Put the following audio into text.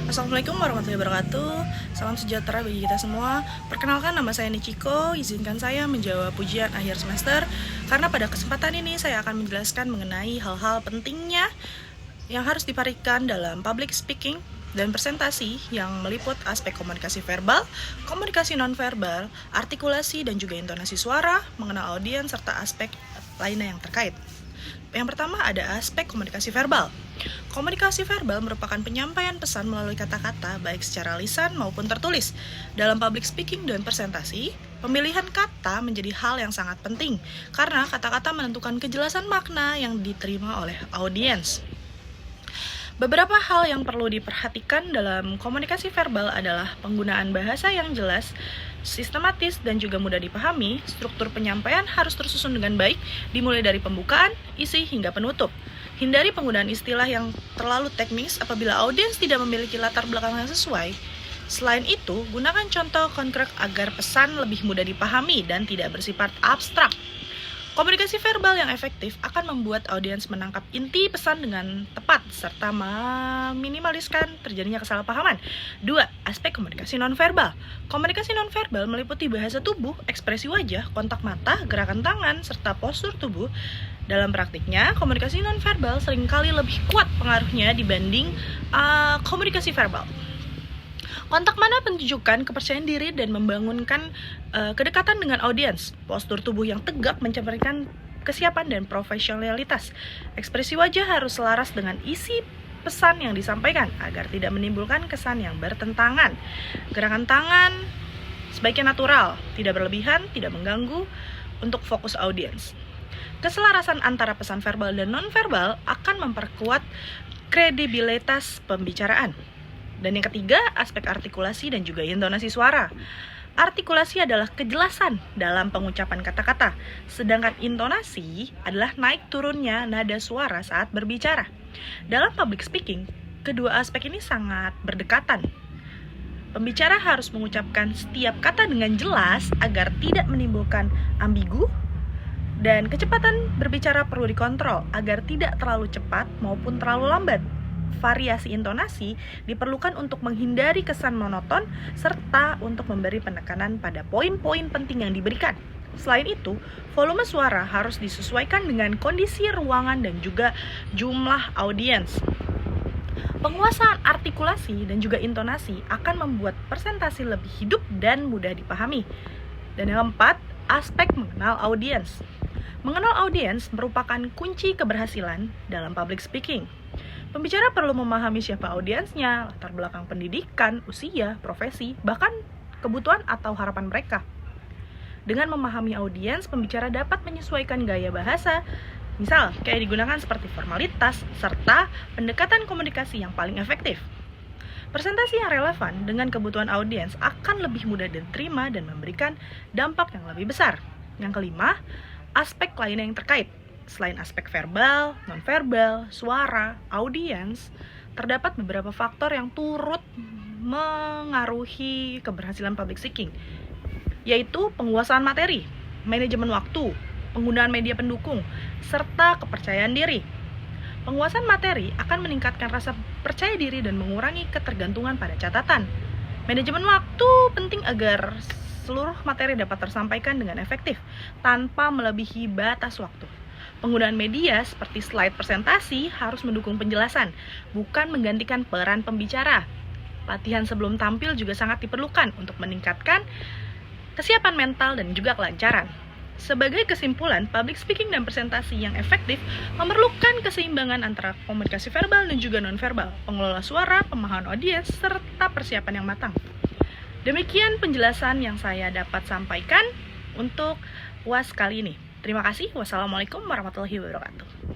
Assalamualaikum warahmatullahi wabarakatuh. Salam sejahtera bagi kita semua. Perkenalkan, nama saya Nichiko. Izinkan saya menjawab ujian akhir semester. Karena pada kesempatan ini saya akan menjelaskan mengenai hal-hal pentingnya yang harus diperhatikan dalam public speaking dan presentasi yang meliput aspek komunikasi verbal, komunikasi nonverbal, artikulasi dan juga intonasi suara, mengenal audiens serta aspek lainnya yang terkait. Yang pertama ada aspek komunikasi verbal. Komunikasi verbal merupakan penyampaian pesan melalui kata-kata baik secara lisan maupun tertulis. Dalam public speaking dan presentasi, pemilihan kata menjadi hal yang sangat penting karena kata-kata menentukan kejelasan makna yang diterima oleh audiens. Beberapa hal yang perlu diperhatikan dalam komunikasi verbal adalah penggunaan bahasa yang jelas, sistematis dan juga mudah dipahami. Struktur penyampaian harus tersusun dengan baik, dimulai dari pembukaan, isi hingga penutup. Hindari penggunaan istilah yang terlalu teknis apabila audiens tidak memiliki latar belakang yang sesuai. Selain itu, gunakan contoh konkret agar pesan lebih mudah dipahami dan tidak bersifat abstrak. Komunikasi verbal yang efektif akan membuat audiens menangkap inti pesan dengan tepat serta meminimaliskan terjadinya kesalahpahaman. 2. Aspek komunikasi nonverbal. Komunikasi nonverbal meliputi bahasa tubuh, ekspresi wajah, kontak mata, gerakan tangan, serta postur tubuh. Dalam praktiknya, komunikasi nonverbal seringkali lebih kuat pengaruhnya dibanding komunikasi verbal. Kontak mata menunjukkan kepercayaan diri dan membangunkan kedekatan dengan audiens. Postur tubuh yang tegak mencerminkan kesiapan dan profesionalitas. Ekspresi wajah harus selaras dengan isi pesan yang disampaikan agar tidak menimbulkan kesan yang bertentangan. Gerakan tangan sebaiknya natural, tidak berlebihan, tidak mengganggu untuk fokus audiens. Keselarasan antara pesan verbal dan nonverbal akan memperkuat kredibilitas pembicaraan. Dan yang ketiga, aspek artikulasi dan juga intonasi suara. Artikulasi adalah kejelasan dalam pengucapan kata-kata, sedangkan intonasi adalah naik turunnya nada suara saat berbicara. Dalam public speaking, kedua aspek ini sangat berdekatan. Pembicara harus mengucapkan setiap kata dengan jelas agar tidak menimbulkan ambigu, dan kecepatan berbicara perlu dikontrol agar tidak terlalu cepat maupun terlalu lambat. Variasi intonasi diperlukan untuk menghindari kesan monoton serta untuk memberi penekanan pada poin-poin penting yang diberikan. Selain itu, volume suara harus disesuaikan dengan kondisi ruangan dan juga jumlah audiens. Penguasaan artikulasi dan juga intonasi akan membuat presentasi lebih hidup dan mudah dipahami. Dan yang keempat, aspek mengenal audiens. Mengenal audiens merupakan kunci keberhasilan dalam public speaking. Pembicara perlu memahami siapa audiensnya, latar belakang pendidikan, usia, profesi, bahkan kebutuhan atau harapan mereka. Dengan memahami audiens, pembicara dapat menyesuaikan gaya bahasa, misal kayak digunakan seperti formalitas, serta pendekatan komunikasi yang paling efektif. Presentasi yang relevan dengan kebutuhan audiens akan lebih mudah diterima dan memberikan dampak yang lebih besar. Yang kelima, aspek lainnya yang terkait. Selain aspek verbal, nonverbal, suara, audiens, terdapat beberapa faktor yang turut mengaruhi keberhasilan public speaking, yaitu penguasaan materi, manajemen waktu, penggunaan media pendukung, serta kepercayaan diri. Penguasaan materi akan meningkatkan rasa percaya diri dan mengurangi ketergantungan pada catatan. Manajemen waktu penting agar seluruh materi dapat tersampaikan dengan efektif tanpa melebihi batas waktu. Penggunaan media seperti slide presentasi harus mendukung penjelasan, bukan menggantikan peran pembicara. Latihan sebelum tampil juga sangat diperlukan untuk meningkatkan kesiapan mental dan juga kelancaran. Sebagai kesimpulan, public speaking dan presentasi yang efektif memerlukan keseimbangan antara komunikasi verbal dan juga nonverbal, pengelola suara, pemahaman audiens, serta persiapan yang matang. Demikian penjelasan yang saya dapat sampaikan untuk UAS kali ini. Terima kasih. Wassalamualaikum warahmatullahi wabarakatuh.